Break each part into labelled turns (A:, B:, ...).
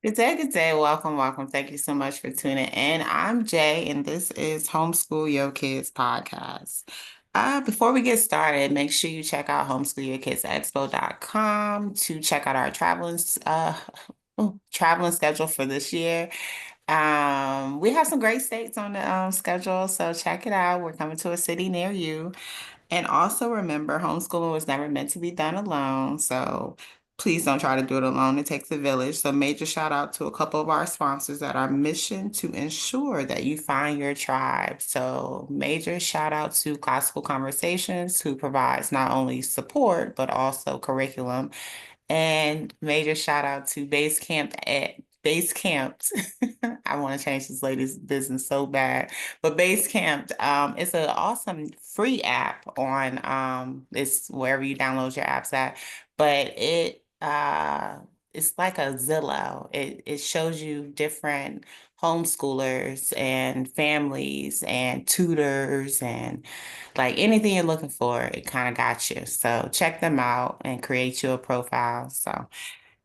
A: Good day, good day. Welcome, welcome. Thank you so much for tuning in. I'm Jay, and this is Homeschool Your Kids podcast. Before we get started, make sure you check out homeschoolyourkidsexpo.com to check out our traveling schedule for this year. We have some great states on the schedule, so check it out. We're coming to a city near you. And also remember, homeschooling was never meant to be done alone. So please don't try to do it alone. It takes a village. So major shout out to a couple of our sponsors that are mission to ensure that you find your tribe. So major shout out to Classical Conversations, who provides not only support, but also curriculum. And major shout out to Base Camped. I want to change this lady's business so bad. But Basecamped, it's an awesome free app on it's wherever you download your apps at. But it's like a Zillow. It shows you different homeschoolers and families and tutors and like anything you're looking for, it kind of got you. So check them out and create you a profile. So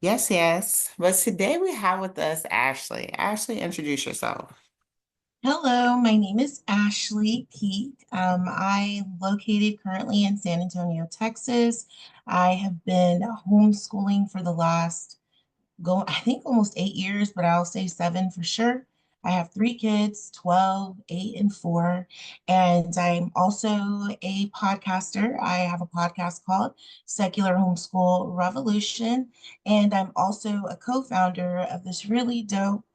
A: yes, yes. But today we have with us Ashley. Ashley, introduce yourself.
B: Hello, my name is Ashley Peak. I'm located currently in San Antonio, Texas. I have been homeschooling for the last I think almost 8 years, but I'll say seven for sure. I have three kids, 12, 8, and 4. And I'm also a podcaster. I have a podcast called Secular Homeschool Revolution. And I'm also a co-founder of this really dope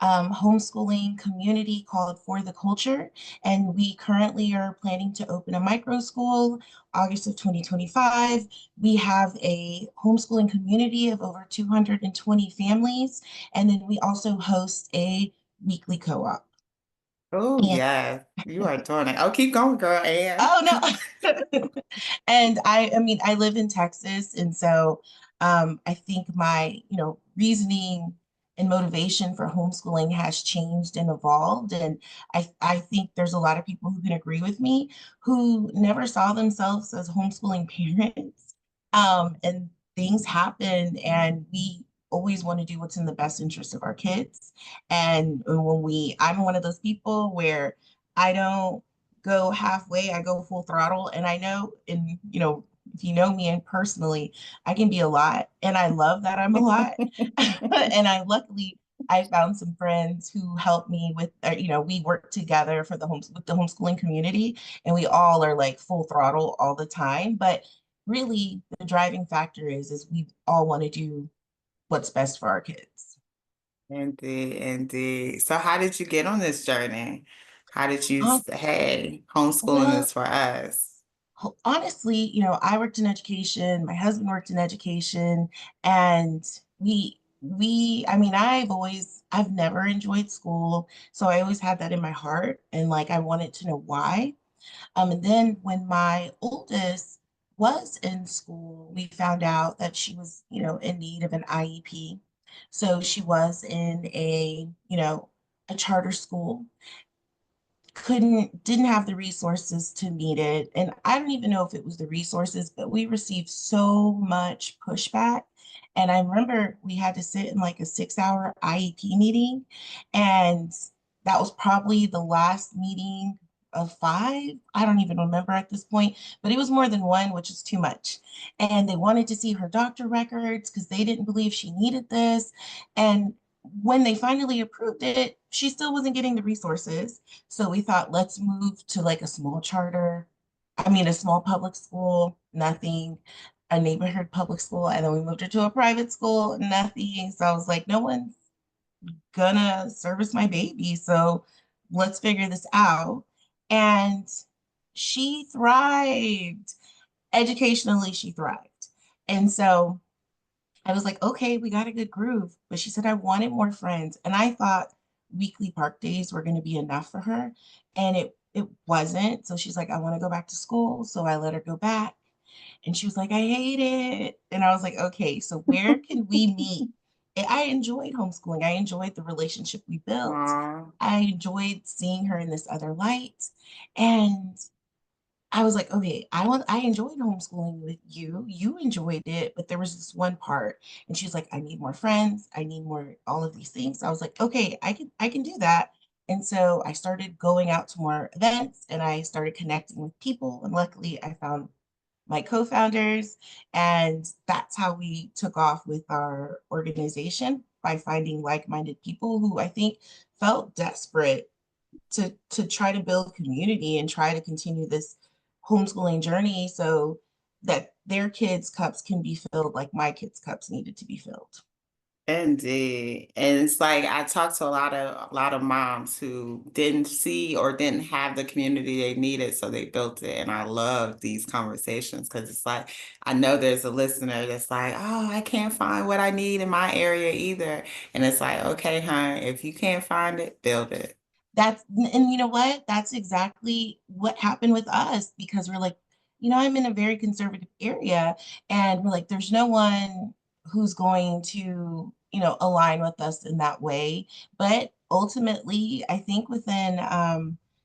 B: homeschooling community called For the Culture. And we currently are planning to open a micro school August of 2025. We have a homeschooling community of over 220 families. And then we also host a weekly co-op.
A: Oh,
B: And
A: yes. You are doing it. Oh, keep going, girl. And
B: oh no. And I mean, I live in Texas, and so I think my, reasoning and motivation for homeschooling has changed and evolved. And I think there's a lot of people who can agree with me who never saw themselves as homeschooling parents. And things happen, and we always want to do what's in the best interest of our kids. And I'm one of those people where I don't go halfway, I go full throttle. And I know, and if you know me and personally, I can be a lot. And I love that I'm a lot. And I found some friends who helped me with, we work together for with the homeschooling community, and we all are like full throttle all the time. But really, the driving factor is we all want to do what's best for our kids.
A: indeed, indeed. So how did you get on this journey? How did you
B: Um,
A: say, hey, homeschooling is
B: well,
A: for us?
B: honestly, I worked in education, my husband worked in education, and I mean, I've never enjoyed school, so I always had that in my heart, and like I wanted to know why. And then when my oldest was in school, we found out that she was, in need of an IEP. So she was in a charter school, didn't have the resources to meet it. And I don't even know if it was the resources, but we received so much pushback. And I remember we had to sit in like a 6 hour IEP meeting. And that was probably the last meeting of five. I don't even remember at this point, but it was more than one, which is too much. And they wanted to see her doctor records because they didn't believe she needed this. And when they finally approved it, she still wasn't getting the resources. So we thought, let's move to like a small charter. I mean, a small public school, nothing, a neighborhood public school. And then we moved her to a private school, nothing. So I was like, no one's gonna service my baby. So let's figure this out. And she thrived. Educationally, she thrived. And so I was like, okay, we got a good groove. But she said I wanted more friends. And I thought weekly park days were going to be enough for her. And it wasn't. So she's like, I want to go back to school. So I let her go back. And she was like, I hate it. And I was like, okay, so where can we meet? And I enjoyed homeschooling. I enjoyed the relationship we built.
A: Aw.
B: I enjoyed seeing her in this other light. And I was like, okay, I enjoyed homeschooling with you. You enjoyed it, but there was this one part. And she's like, I need more friends. I need more all of these things. I was like, okay, I can do that. And so I started going out to more events and I started connecting with people. And luckily I found my co-founders. And that's how we took off with our organization by finding like-minded people who I think felt desperate to try to build community and try to continue this homeschooling journey so that their kids' cups can be filled like my kids' cups needed to be filled.
A: Indeed. And it's like I talked to a lot of moms who didn't see or didn't have the community they needed, so they built it. And I love these conversations because it's like I know there's a listener that's like, oh, I can't find what I need in my area either. And it's like, okay, hon, if you can't find it, build it.
B: And you know what? That's exactly what happened with us because we're like, I'm in a very conservative area and we're like, there's no one who's going to, align with us in that way. But ultimately, I think within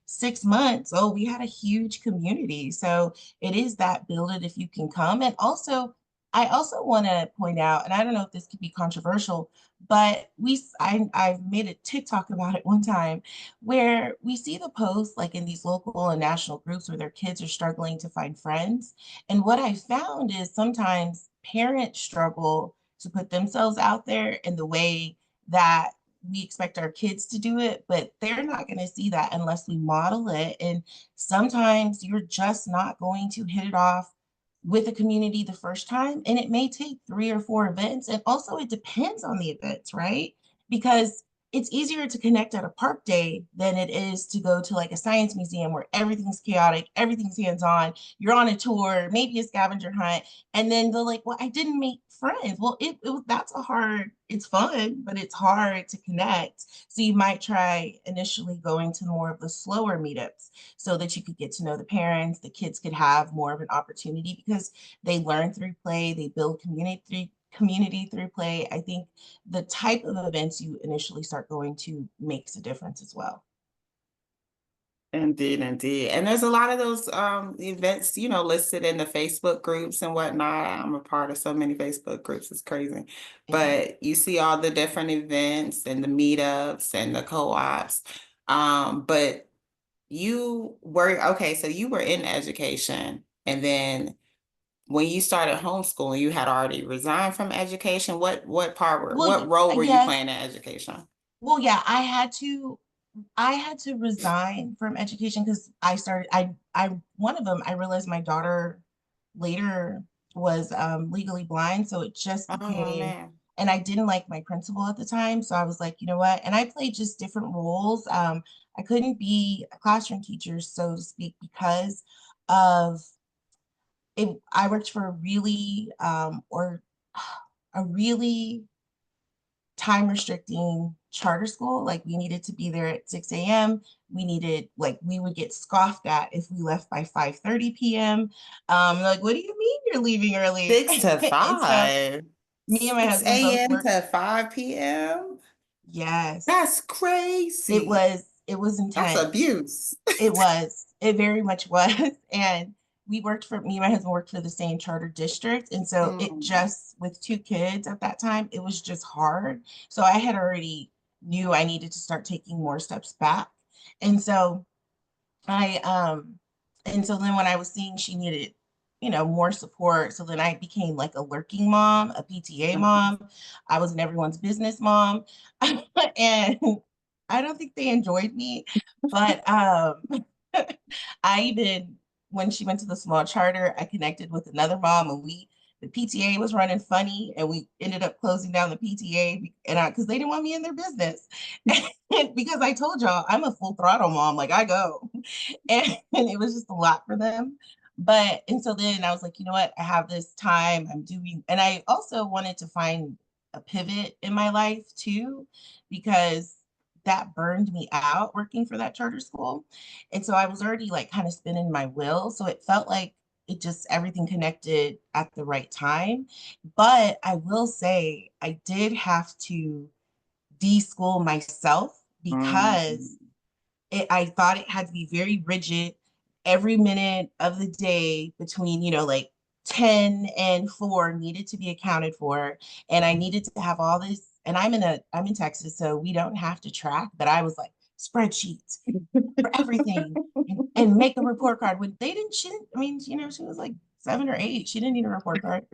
B: 6 months, oh, we had a huge community. So it is that build it if you can come. And also, I also want to point out, and I don't know if this could be controversial, but I've made a TikTok about it one time where we see the posts like in these local and national groups where their kids are struggling to find friends. And what I found is sometimes parents struggle to put themselves out there in the way that we expect our kids to do it, but they're not going to see that unless we model it. And sometimes you're just not going to hit it off with a community the first time. And it may take 3 or 4 events. And also, it depends on the events, right? Because it's easier to connect at a park day than it is to go to like a science museum where everything's chaotic, everything's hands-on, you're on a tour, maybe a scavenger hunt, and then they're like, well, I didn't make friends. Well, that's a hard, it's fun, but it's hard to connect. So you might try initially going to more of the slower meetups so that you could get to know the parents, the kids could have more of an opportunity because they learn through play, they build community through play. I think the type of events you initially start going to makes a difference as well.
A: Indeed, indeed. And there's a lot of those events, listed in the Facebook groups and whatnot. I'm a part of so many Facebook groups, it's crazy.
B: It is.
A: But you see all the different events and the meetups and the co-ops. But you were okay, so you were in education, and then when you started homeschooling, you had already resigned from education.
B: Well,
A: what role were you
B: yes.
A: playing in education?
B: Well, yeah, I had to resign from education because one of them, I realized my daughter later was legally blind. So it just
A: Oh
B: became,
A: man.
B: and I didn't like my principal at the time. So I was like, you know what? And I played just different roles. I couldn't be a classroom teacher, so to speak, because of it. I worked for a really time restricting charter school. Like we needed to be there at 6 a.m. We would get scoffed at if we left by 5:30 p.m. Like, what do you mean you're leaving early?
A: Six to
B: And so
A: five.
B: me and my
A: 6
B: husband both
A: a.m.
B: worked.
A: to 5 p.m.
B: Yes,
A: That's crazy.
B: it was
A: That's
B: intense.
A: abuse.
B: It very much was. And me and my husband worked for the same charter district. And so it
A: Mm.
B: just, with 2 kids at that time, it was just hard. So I had already knew I needed to start taking more steps back. And so I and so then when I was seeing she needed, more support, so then I became like a lurking mom, a PTA
A: Mhm.
B: mom. I was in everyone's business mom. And I don't think they enjoyed me, but I even when she went to the small charter, I connected with another mom and the PTA was running funny and we ended up closing down the PTA and because they didn't want me in their business. Because I told y'all I'm a full throttle mom, like I go. And it was just a lot for them. And so then I was like, you know what? I have this time I'm doing, and I also wanted to find a pivot in my life too, because that burned me out working for that charter school. And so I was already like kind of spinning my wheel. So it felt like it just everything connected at the right time. But I will say I did have to de-school myself
A: Mhm.
B: because I thought it had to be very rigid. every minute of the day between, like 10 and 4 needed to be accounted for. And I needed to have all this. And I'm in Texas, so we don't have to track, but I was like spreadsheets for everything and make a report card when she didn't, I mean, she was like 7 or 8. She didn't need a report card.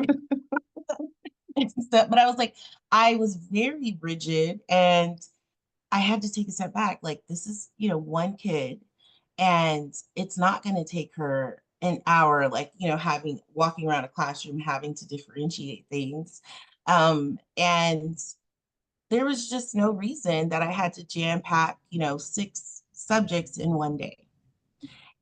B: And stuff. But I was like, I was very rigid and I had to take a step back. Like, this is, one kid, and it's not going to take her an hour, like, having walking around a classroom, having to differentiate things. And there was just no reason that I had to jam pack, 6 subjects in one day.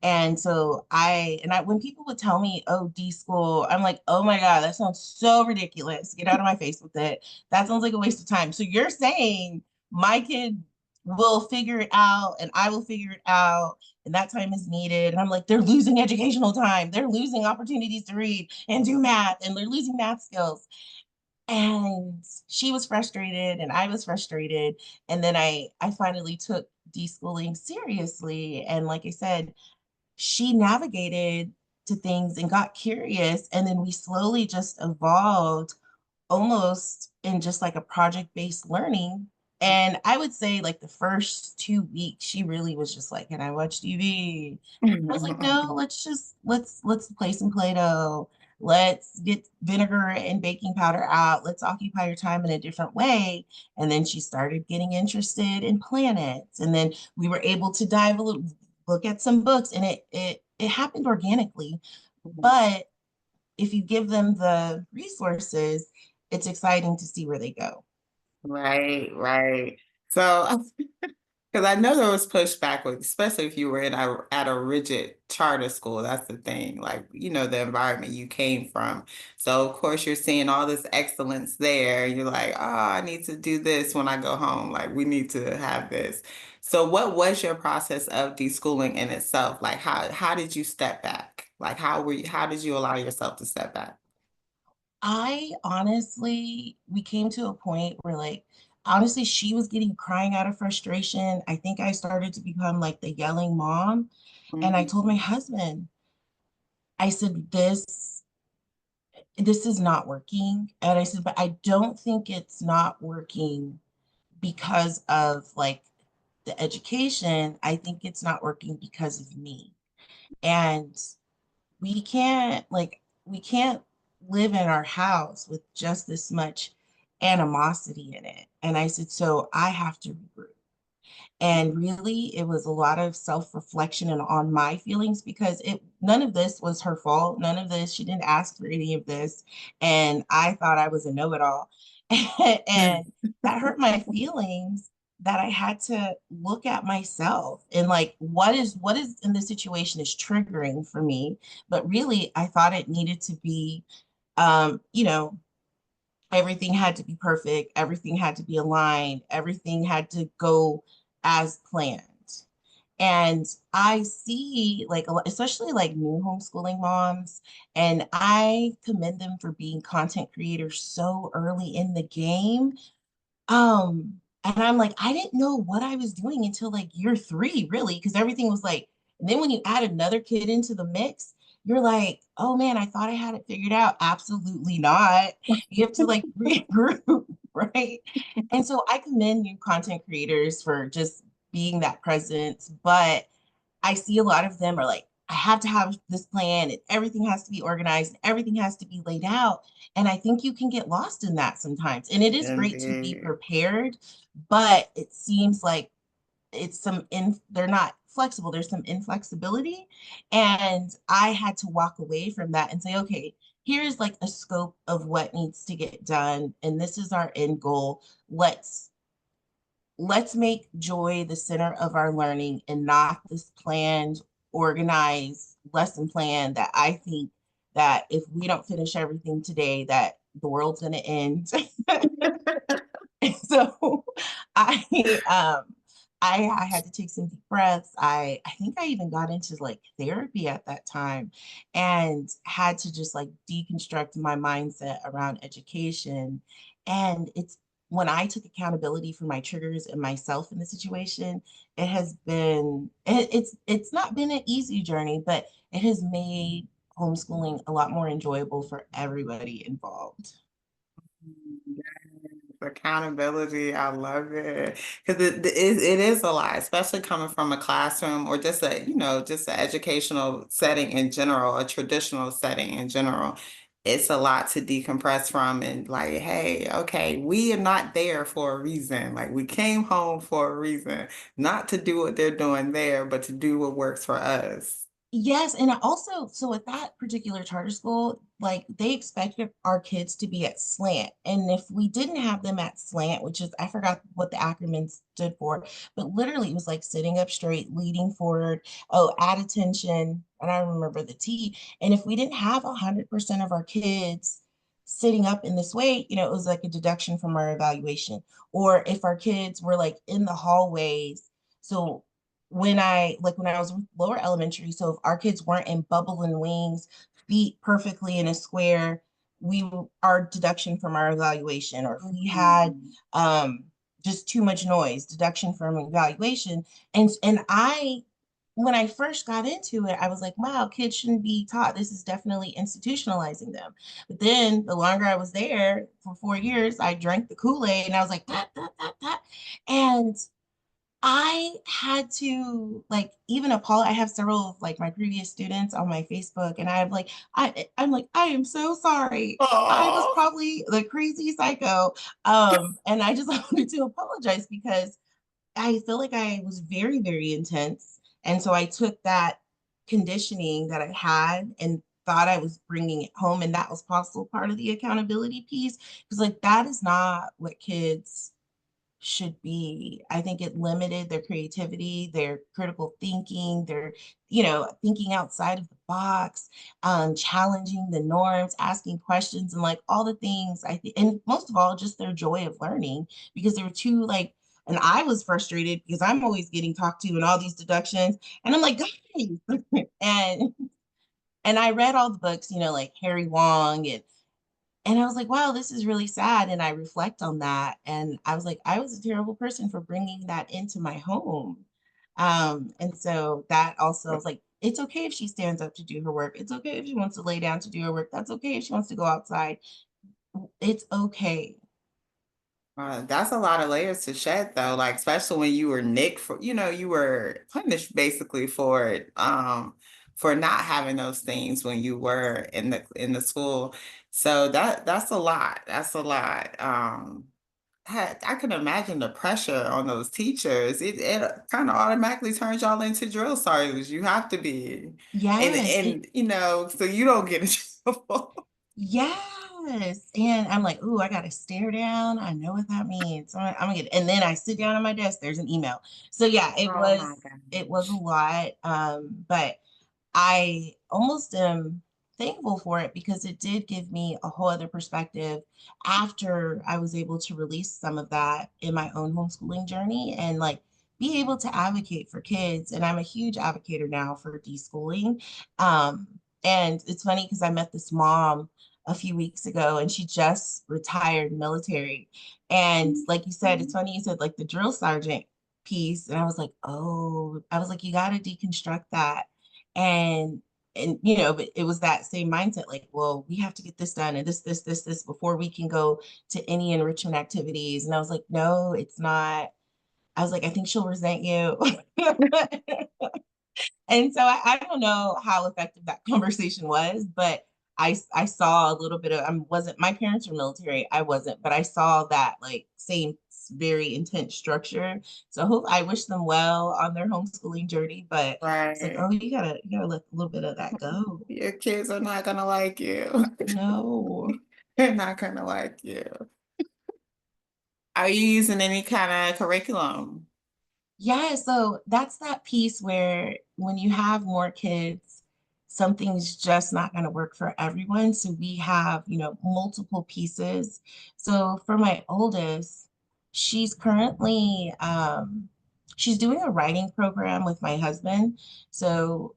B: And so when people would tell me, oh, D school, I'm like, oh my God, that sounds so ridiculous. Get out of my face with it. That sounds like a waste of time. So you're saying my kid will figure it out and I will figure it out and that time is needed. And I'm like, they're losing educational time. They're losing opportunities to read and do math and they're losing math skills. And she was frustrated and I was frustrated. And then I finally took deschooling seriously. And like I said, she navigated to things and got curious. And then we slowly just evolved almost in just like a project-based learning. And I would say like the first 2 weeks, she really was just like, can I watch TV? I was like, no, let's play some Play-Doh. Let's get vinegar and baking powder out. Let's occupy your time in a different way. And then she started getting interested in planets. And then we were able to dive a little, look at some books, and it happened organically. But if you give them the resources, it's exciting to see where they go.
A: Right, right. So, because I know there was pushback with, especially if you were at a rigid charter school. That's the thing, like, the environment you came from. So, of course, you're seeing all this excellence there. You're like, oh, I need to do this when I go home. Like, we need to have this. So, what was your process of deschooling in itself? Like, how did you step back? Like, how did you allow yourself to step back?
B: We came to a point where, like, honestly, she was getting crying out of frustration. I think I started to become like the yelling mom. And I
A: Mhm.
B: told my husband, I said, this is not working. And I said, but I don't think it's not working because of like the education. I think it's not working because of me. And we can't live in our house with just this much animosity in it. And I said, so I have to regroup. And really, it was a lot of self-reflection and on my feelings because none of this was her fault. None of this, she didn't ask for any of this. And I thought I was a know-it-all. And that hurt my feelings that I had to look at myself and like what is in this situation is triggering for me. But really, I thought it needed to be um, you know, everything had to be perfect, everything had to be aligned, everything had to go as planned. And I see like especially like new homeschooling moms, and I commend them for being content creators so early in the game. And I'm like, I didn't know what I was doing until like year 3, really, because everything was like, and then when you add another kid into the mix, you're like, oh man, I thought I had it figured out. Absolutely not. You have to like regroup, right? And so I commend new content creators for just being that presence, but I see a lot of them are like, I have to have this plan and everything has to be organized and everything has to be laid out. And I think you can get lost in that sometimes. And it is great to be
A: Indeed.
B: prepared, but it seems like they're not flexible. There's some inflexibility. And I had to walk away from that and say, okay, here's like a scope of what needs to get done. And this is our end goal. Let's make joy the center of our learning and not this planned, organized lesson plan that I think that if we don't finish everything today, that the world's going to end. So I I had to take some deep breaths. I think I even got into like therapy at that time and had to just like deconstruct my mindset around education. And it's when I took accountability for my triggers and myself in the situation, it has been it's not been an easy journey, but it has made homeschooling a lot more enjoyable for everybody involved.
A: Accountability, I love it because it is a lot, especially coming from a classroom or just a, just an educational setting in general, a traditional setting in general. It's a lot to decompress from and like, hey, okay, we are not there for a reason. Like we came home for a reason, not to do what they're doing there, but to do what works for us.
B: Yes, and I also, so at that particular charter school, like they expected our kids to be at slant. And if we didn't have them at slant, which is, I forgot what the acronym stood for, but literally it was like sitting up straight, leading forward, oh, add attention, and I remember the T. And if we didn't have 100% of our kids sitting up in this way, it was like a deduction from our evaluation. Or if our kids were like in the hallways, so when I was with lower elementary, so if our kids weren't in bubble and wings, feet perfectly in a square, our deduction from our evaluation, or if we had
A: Mhm.
B: um just too much noise, deduction from evaluation. And I when I first got into it, I was like, wow, kids shouldn't be taught. This is definitely institutionalizing them. But then the longer I was there for 4 years, I drank the Kool-Aid and I was like, that, that, that, that. And I had to like even apply. I have several of like my previous students on my Facebook, and I have like I'm like I am so sorry. I was
A: Oh.
B: probably the crazy psycho, and I just wanted to apologize because I feel like I was very very intense, and so I took that conditioning that I had and thought I was bringing it home, and that was possible part of the accountability piece because like that is not what kids should be. I think it limited their creativity, their critical thinking, their, thinking outside of the box, challenging the norms, asking questions, and like all the things I think, and most of all, just their joy of learning because they were too like, and I was frustrated because I'm always getting talked to in all these deductions, and I'm like, guys, and I read all the books, like Harry Wong and I was like, wow, this is really sad. And I reflect on that. And I was like, I was a terrible person for bringing that into my home. And so that also was like, it's okay if she stands up to do her work. It's okay if she wants to lay down to do her work. That's okay if she wants to go outside. It's okay.
A: That's a lot of layers to shed though, like especially when you were nicked for, you were punished basically for it, for not having those things when you were in the school. So that's a lot. That's a lot. I can imagine the pressure on those teachers. It kind of automatically turns y'all into drill sergeants. You have to be. And
B: Yes.
A: and so you don't get in trouble.
B: Yes. And I'm like, ooh, I got to stare down. I know what that means. So I'm gonna get, and then I sit down at my desk, there's an email. So yeah,
A: Oh my
B: it was a
A: gosh.
B: lot. But I almost am thankful for it because it did give me a whole other perspective after I was able to release some of that in my own homeschooling journey and like be able to advocate for kids. And I'm a huge advocator now for deschooling. And it's funny because I met this mom a few weeks ago and she just retired military. And like you said, it's funny you said like the drill sergeant piece. And I was like, oh, I was like, you got to deconstruct that and but it was that same mindset like well we have to get this done and this before we can go to any enrichment activities and I was like no it's not. I was like I think she'll resent you. And so I don't know how effective that conversation was but I saw a little bit of I wasn't my parents were military I wasn't but I saw that like same very intense structure so I wish them well on their homeschooling journey but it's like
A: Right.
B: oh you gotta let a little bit of that go.
A: Your kids are not gonna like you.
B: No.
A: They're not gonna like you. Are you using any kind of curriculum?
B: Yeah, so that's that piece where when you have more kids, something's just not going to work for everyone. So we have, multiple pieces. So for my oldest, she's currently she's doing a writing program with my husband. So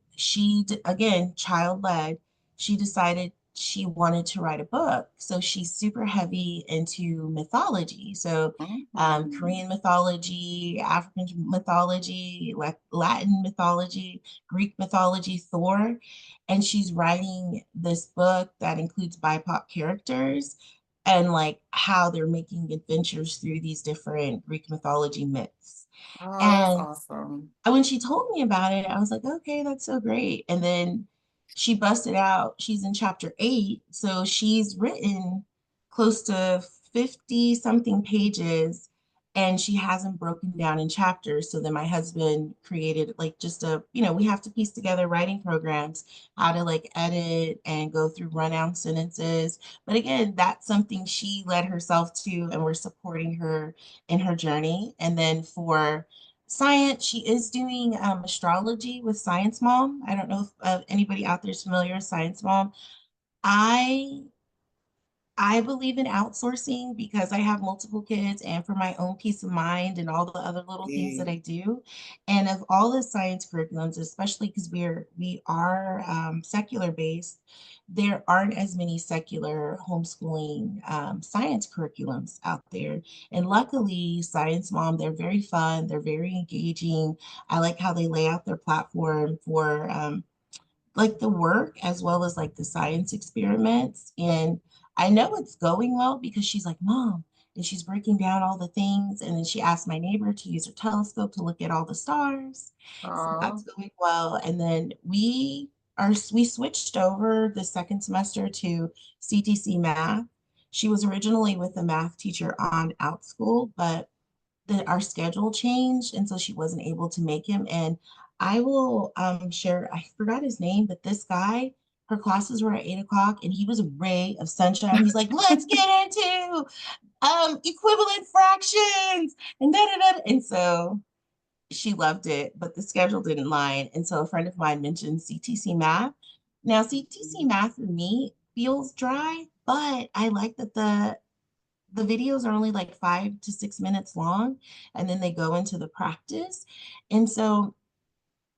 B: again, child led, she decided she wanted to write a book. So she's super heavy into mythology. So
A: Mhm.
B: Korean mythology, African mythology, Latin mythology, Greek mythology, Thor. And she's writing this book that includes BIPOC characters and like how they're making adventures through these different Greek mythology myths.
A: Oh, that's
B: And
A: awesome.
B: when she told me about it, I was like, okay, that's so great. And then she busted out, she's in chapter 8. So she's written close to 50 something pages and she hasn't broken down in chapters. So then my husband created like just we have to piece together writing programs, how to like edit and go through rundown sentences. But again, that's something she led herself to, and we're supporting her in her journey. And then for science, she is doing astrology with Science Mom. I don't know if anybody out there is familiar with Science Mom. I I believe in outsourcing because I have multiple kids and for my own peace of mind and all the other little things that
A: Yeah.
B: I do. And of all the science curriculums, especially because we are secular based, there aren't as many secular homeschooling science curriculums out there. And luckily, Science Mom, they're very fun, they're very engaging. I like how they lay out their platform for like the work as well as like the science experiments. And I know it's going well because she's like, Mom, and she's breaking down all the things. And then she asked my neighbor to use her telescope to look at all the stars. So that's
A: Oh,
B: going well. And then we switched over the second semester to CTC math. She was originally with a math teacher on OutSchool, but our schedule changed, and so she wasn't able to make him. And I will share, I forgot his name, but this guy, her classes were at 8 o'clock, and he was a ray of sunshine. He's like, let's get into equivalent fractions and da da da. And so she loved it, but the schedule didn't line. And so a friend of mine mentioned CTC math. Now, CTC math for me feels dry, but I like that the videos are only like 5 to 6 minutes long, and then they go into the practice. And so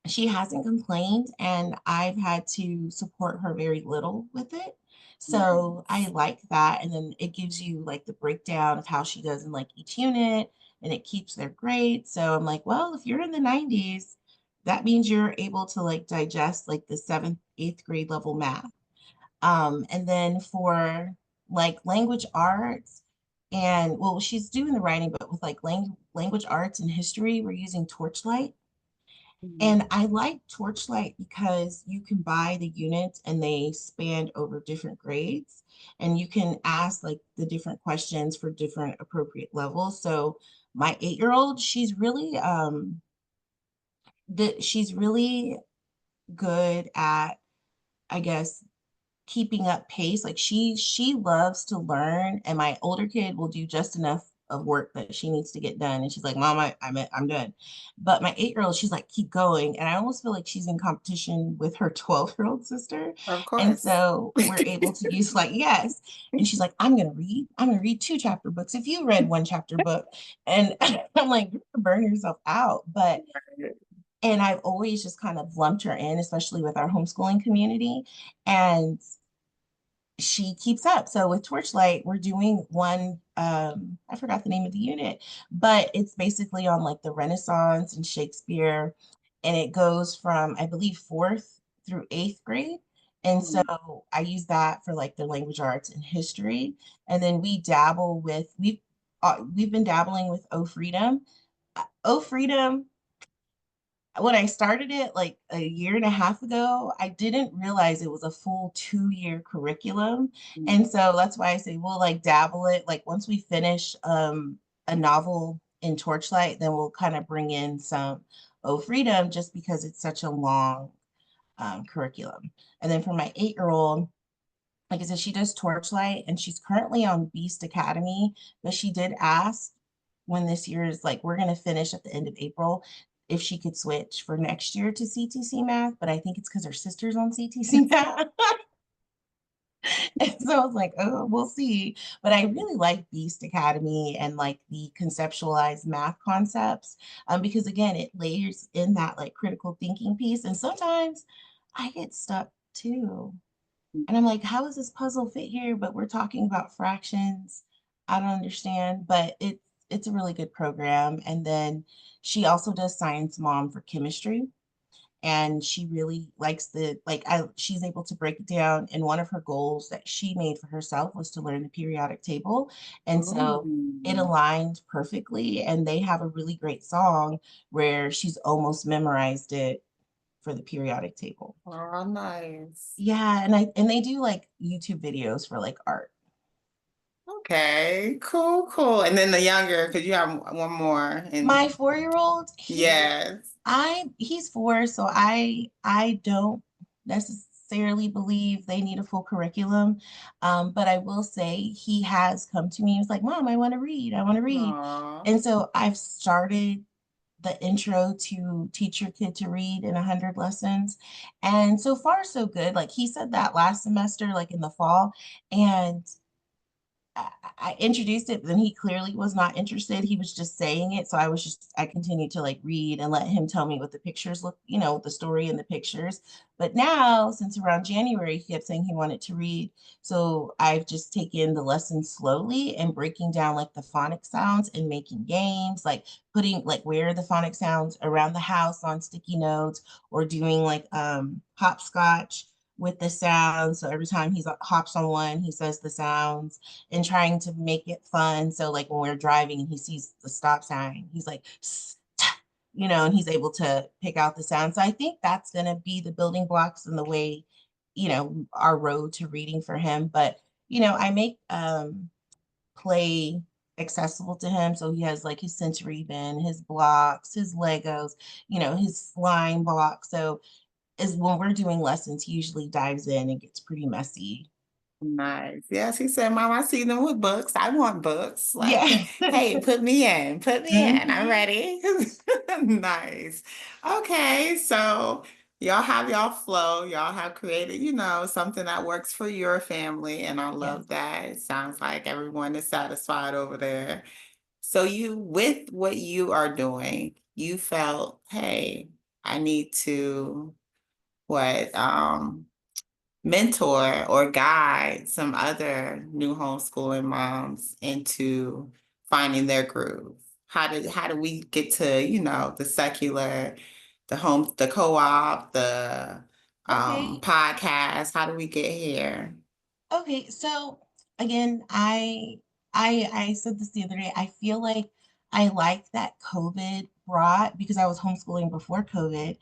B: she hasn't complained, and I've had to support her very little with it. So I
A: nice.
B: like that. And then it gives you like the breakdown of how she does in like each unit, and it keeps their grades. So I'm like, well, if you're in the 90s, that means you're able to like digest like the seventh, eighth grade level math. And then for like language arts, and well, she's doing the writing, but with like language arts and history, we're using Torchlight.
A: Mhm.
B: And I like Torchlight because you can buy the units and they span over different grades. And you can ask like the different questions for different appropriate levels. So my 8-year-old, she's really good at, I guess, keeping up pace. Like she loves to learn, and my older kid will do just enough of work that she needs to get done. And she's like, Mom, I'm done. But my 8-year-old, she's like, keep going. And I almost feel like she's in competition with her 12-year-old sister.
A: Of
B: And
A: course.
B: so we're able to use like, yes. And she's like, I'm gonna read 2 chapter books if you read 1 chapter book. And I'm like, you're gonna burn yourself out. But and I've always just kind of lumped her in, especially with our homeschooling community. And she keeps up. So with Torchlight, we're doing one, I forgot the name of the unit, but it's basically on like the Renaissance and Shakespeare. And it goes from, I believe, fourth through eighth grade. And so
A: Mhm.
B: I use that for like the language arts and history. And then we've been dabbling with O Freedom. O Freedom, when I started it like a year and a half ago, I didn't realize it was a full 2-year curriculum.
A: Mhm.
B: And so that's why I say we'll like dabble it. Like once we finish a novel in Torchlight, then we'll kind of bring in some Oh Freedom just because it's such a long curriculum. And then for my 8-year-old, like I said, she does Torchlight and she's currently on Beast Academy, but she did ask when this year is like, we're going to finish at the end of April, if she could switch for next year to CTC math. But I think it's because her sister's on CTC math. And so I was like, oh, we'll see. But I really like Beast Academy and like the conceptualized math concepts, because again, it layers in that like critical thinking piece. And sometimes I get stuck too. And I'm like, how does this puzzle fit here? But we're talking about fractions. I don't understand, but it's a really good program. And then she also does Science Mom for chemistry. And she really likes she's able to break it down. And one of her goals that she made for herself was to learn the periodic table. And so it
A: Oh,
B: aligned perfectly. And they have a really great song where she's almost memorized it for the periodic table.
A: oh, nice.
B: Yeah, and they do like YouTube videos for like art.
A: Okay, cool, cool. And then the younger, because you have one more, and
B: My 4-year-old,
A: yes.
B: he's 4, so I don't necessarily believe they need a full curriculum. But I will say he has come to me. He was like, Mom, I want to read. I want to read.
A: Aw,
B: And so I've started the intro to teach your kid to read in 100 lessons. And so far, so good. Like he said that last semester, like in the fall. And I introduced it, but then he clearly was not interested. He was just saying it. So I continued to like read and let him tell me what the pictures look, the story and the pictures. But now, since around January, he kept saying he wanted to read. So I've just taken the lesson slowly and breaking down like the phonic sounds and making games, like putting like where are the phonic sounds around the house on sticky notes or doing like hopscotch with the sounds. So every time he hops on one, he says the sounds and trying to make it fun. So like when we're driving and he sees the stop sign, he's like, and he's able to pick out the sound. So I think that's going to be the building blocks and the way, our road to reading for him. But, I make play accessible to him. So he has like his sensory bin, his blocks, his Legos, his slime block. So is when we're doing lessons, he usually dives in and gets pretty messy.
A: nice. Yeah, she said, Mom, I see them with books. I want books. Like,
B: Yeah.
A: hey, put me in. I'm
B: Mhm.
A: ready. Nice. Okay, so y'all have y'all flow. Y'all have created, something that works for your family, and I
B: Yes.
A: love that. It sounds like everyone is satisfied over there. So with what you are doing, you felt, hey, I need to what mentor or guide some other new homeschooling moms into finding their groove. How do we get to, the secular, the co-op, the
B: Okay.
A: podcast? How do we get here?
B: Okay. So again, I said this the other day. I feel like I like that COVID brought because I was homeschooling before COVID.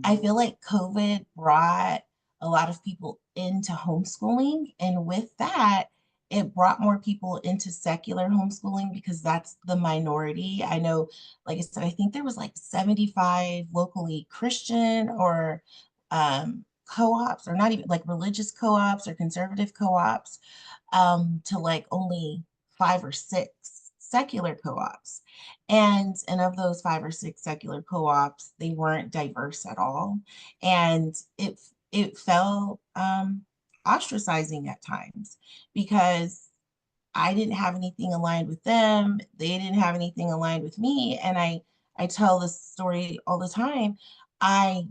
B: I
A: Mhm.
B: feel like COVID brought a lot of people into homeschooling, and with that, it brought more people into secular homeschooling because that's the minority. I know, like I said, I think there was like 75 locally Christian or co-ops or not even like religious co-ops or conservative co-ops to like only 5 or 6 secular co-ops. And of those 5 or 6 secular co-ops, they weren't diverse at all. And it felt ostracizing at times because I didn't have anything aligned with them. They didn't have anything aligned with me. And I tell this story all the time. I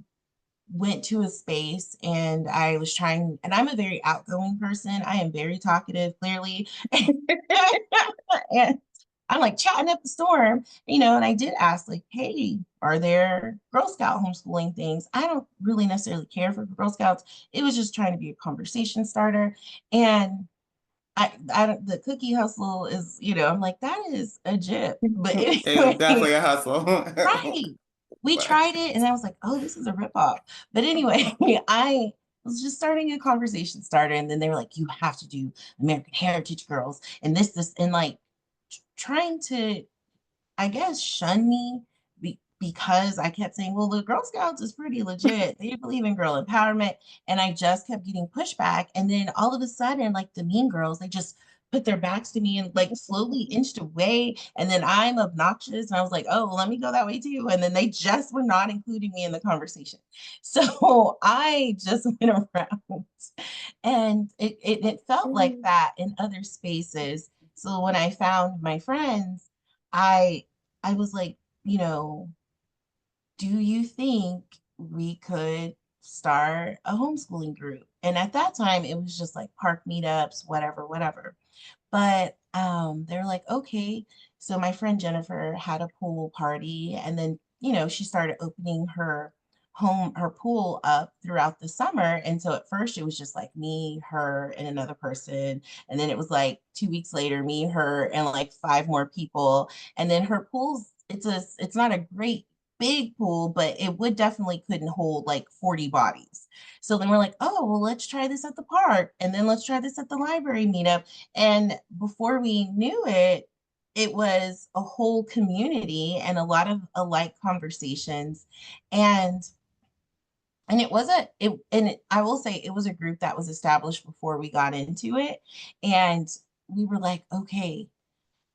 B: went to a space and I was trying, and I'm a very outgoing person. I am very talkative, clearly. And I'm like chatting up the storm, and I did ask, like, hey, are there Girl Scout homeschooling things? I don't really necessarily care for Girl Scouts. It was just trying to be a conversation starter. And I don't, the cookie hustle is, I'm like, that is a jip. But
A: It's
B: anyway,
A: definitely a hustle.
B: right. We
A: But
B: tried it and I was like, oh, this is a ripoff. But anyway, I was just starting a conversation starter. And then they were like, you have to do American Heritage Girls and this, and like trying to, I guess, shun me because I kept saying, well, the Girl Scouts is pretty legit. They believe in girl empowerment. And I just kept getting pushback. And then all of a sudden, like the mean girls, they just put their backs to me and like slowly inched away. And then I'm obnoxious. And I was like, oh, well, let me go that way too. And then they just were not including me in the conversation. So I just went around and it felt like that in other spaces. So when I found my friends, I I was like, do you think we could start a homeschooling group. And at that time, it was just like park meetups, whatever, whatever. But they're like, okay. So my friend Jennifer had a pool party, and then, she started opening her pool up throughout the summer. And so at first it was just like me, her, and another person. And then it was like 2 weeks later, me, her, and like five more people. And then her pool's it's not a great big pool, but it would definitely couldn't hold like 40 bodies. So then we're like, oh, well, let's try this at the park. And then let's try this at the library meetup. And before we knew it, it was a whole community and a lot of alike conversations. And it wasn't it and it, I will say it was a group that was established before we got into it. And we were like, okay,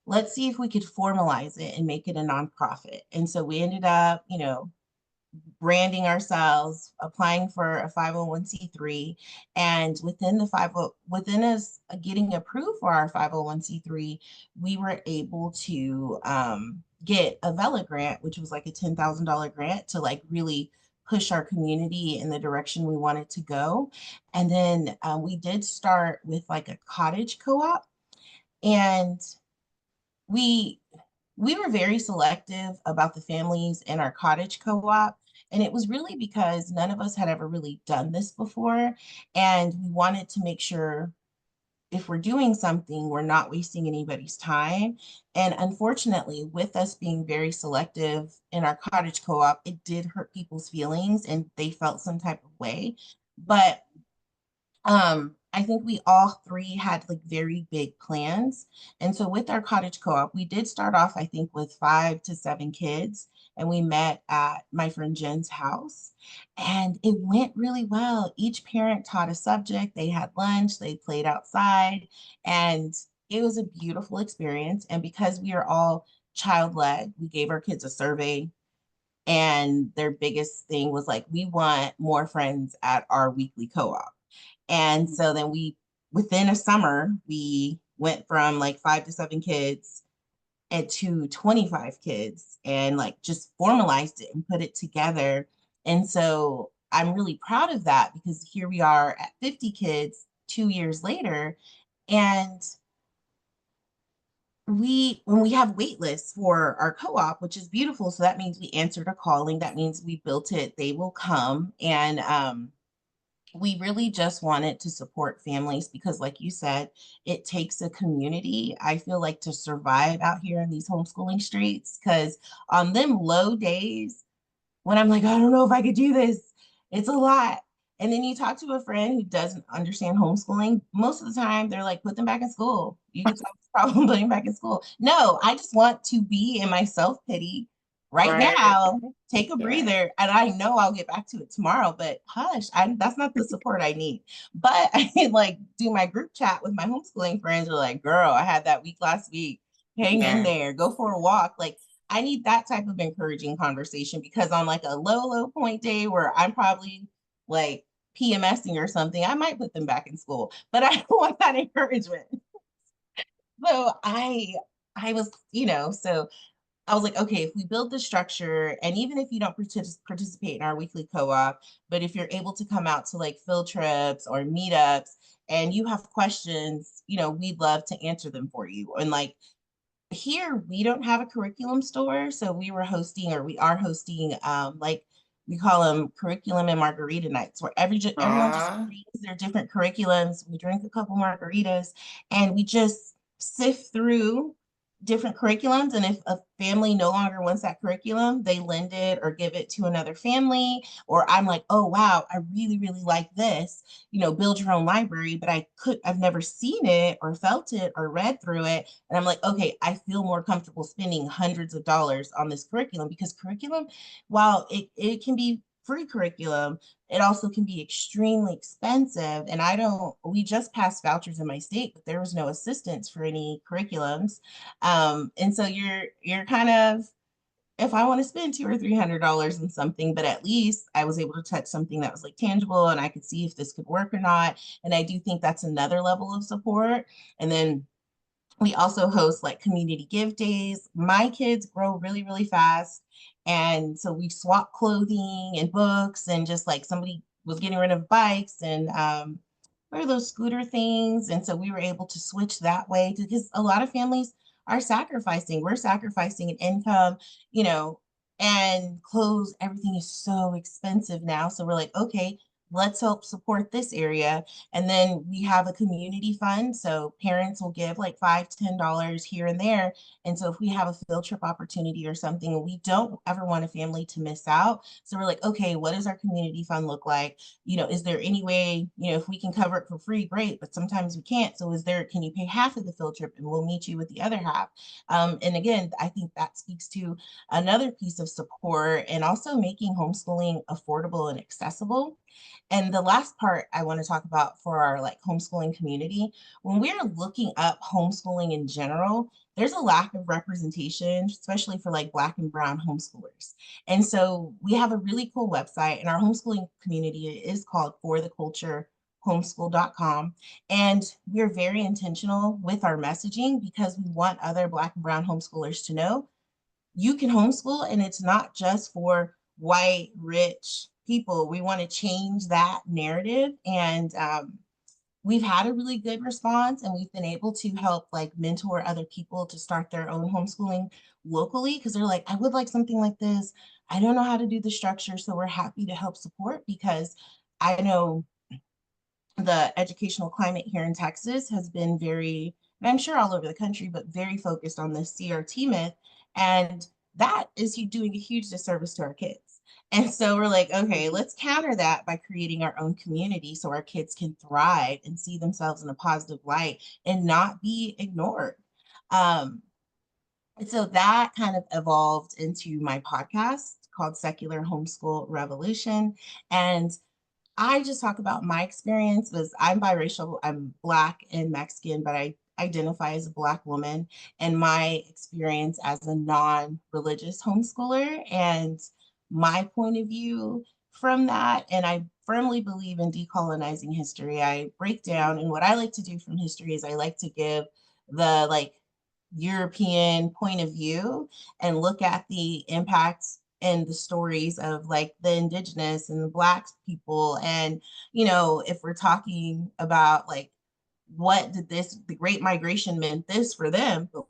B: let's see if we could formalize it and make it a nonprofit. And so we ended up, branding ourselves, applying for a 501c3, and within us getting approved for our 501c3, we were able to get a Vela grant, which was like a $10,000 grant to like really push our community in the direction we wanted to go. And then we did start with like a cottage co-op, and we we were very selective about the families in our cottage co-op. And it was really because none of us had ever really done this before. And we wanted to make sure if we're doing something, we're not wasting anybody's time. And unfortunately, with us being very selective in our cottage co-op, it did hurt people's feelings and they felt some type of way. But I think we all three had like very big plans. And so with our cottage co-op, we did start off, I think, with 5 to 7 kids. And we met at my friend Jen's house. And it went really well. Each parent taught a subject, they had lunch, they played outside, and it was a beautiful experience. And because we are all child-led, we gave our kids a survey. And their biggest thing was like, we want more friends at our weekly co-op. And so then within a summer, we went from like 5 to 7 kids and to 25 kids and like just formalized it and put it together. And so I'm really proud of that because here we are at 50 kids 2 years later. And when we have wait lists for our co-op, which is beautiful. So that means we answered a calling. That means we built it. They will come. And we really just wanted to support families because, like you said, it takes a community, I feel like, to survive out here in these homeschooling streets. Because on them low days, when I'm like, I don't know if I could do this. It's a lot. And then you talk to a friend who doesn't understand homeschooling. Most of the time, they're like, put them back in school. You could solve this problem putting them back in school. No, I just want to be in my self pity right
A: Right.
B: now, take a
A: Yeah.
B: breather, and I know I'll get back to it tomorrow. But hush, that's not the support I need. But I can like do my group chat with my homeschooling friends. Are like, girl, I had that week last week. Hang in
A: Yeah.
B: there, go for a walk. Like, I need that type of encouraging conversation because on like a low point day where I'm probably like PMSing or something, I might put them back in school, but I don't want that encouragement. So I was, so I was like, okay, if we build the structure, and even if you don't participate in our weekly co-op, but if you're able to come out to like field trips or meetups and you have questions, we'd love to answer them for you. And like here we don't have a curriculum store, so we are hosting like we call them curriculum and margarita nights where everyone just
A: Aw.
B: brings their different curriculums. We drink a couple margaritas and we just sift through different curriculums, and if a family no longer wants that curriculum, they lend it or give it to another family. Or I'm like, oh wow, I really really like this, build your own library, but I've never seen it or felt it or read through it. And I'm like, okay, I feel more comfortable spending hundreds of dollars on this curriculum because curriculum, while it can be free curriculum, it also can be extremely expensive. And we just passed vouchers in my state, but there was no assistance for any curriculums. And so you're kind of, if I want to spend $200 or $300 on something, but at least I was able to touch something that was like tangible and I could see if this could work or not. And I do think that's another level of support. And then we also host like community give days. My kids grow really, really fast. And so we swap clothing and books, and just like somebody was getting rid of bikes and what are those scooter things? And so we were able to switch that way because a lot of families are sacrificing. We're sacrificing an income, you know, and clothes, everything is so expensive now. So we're like, okay, let's help support this area. And then we have a community fund. So parents will give like $5, $10 here and there. And so if we have a field trip opportunity or something, we don't ever want a family to miss out. So we're like, okay, what does our community fund look like? Is there any way, if we can cover it for free, great, but sometimes we can't. So can you pay half of the field trip and we'll meet you with the other half? And again, I think that speaks to another piece of support and also making homeschooling affordable and accessible. And the last part I want to talk about for our like homeschooling community, when we're looking up homeschooling in general, there's a lack of representation, especially for like Black and Brown homeschoolers. And so we have a really cool website, and our homeschooling community is called For the Culture Homeschool.com. And we're very intentional with our messaging because we want other Black and Brown homeschoolers to know you can homeschool and it's not just for white, rich people. We want to change that narrative. And we've had a really good response, and we've been able to help like mentor other people to start their own homeschooling locally because they're like, I would like something like this. I don't know how to do the structure. So we're happy to help support because I know the educational climate here in Texas has been very, and I'm sure all over the country, but very focused on the CRT myth. And that is doing a huge disservice to our kids. And so we're like, okay, let's counter that by creating our own community so our kids can thrive and see themselves in a positive light and not be ignored. Um, and so that kind of evolved into my podcast called Secular Homeschool Revolution. And I just talk about my experience because I'm biracial. I'm Black and Mexican, but I identify as a Black woman, and my experience as a non-religious homeschooler and my point of view from that. And I firmly believe in decolonizing history. I break down, and what I like to do from history is I like to give the like European point of view and look at the impacts and the stories of like the indigenous and the Black people. And, if we're talking about like what did the Great Migration meant this for them, but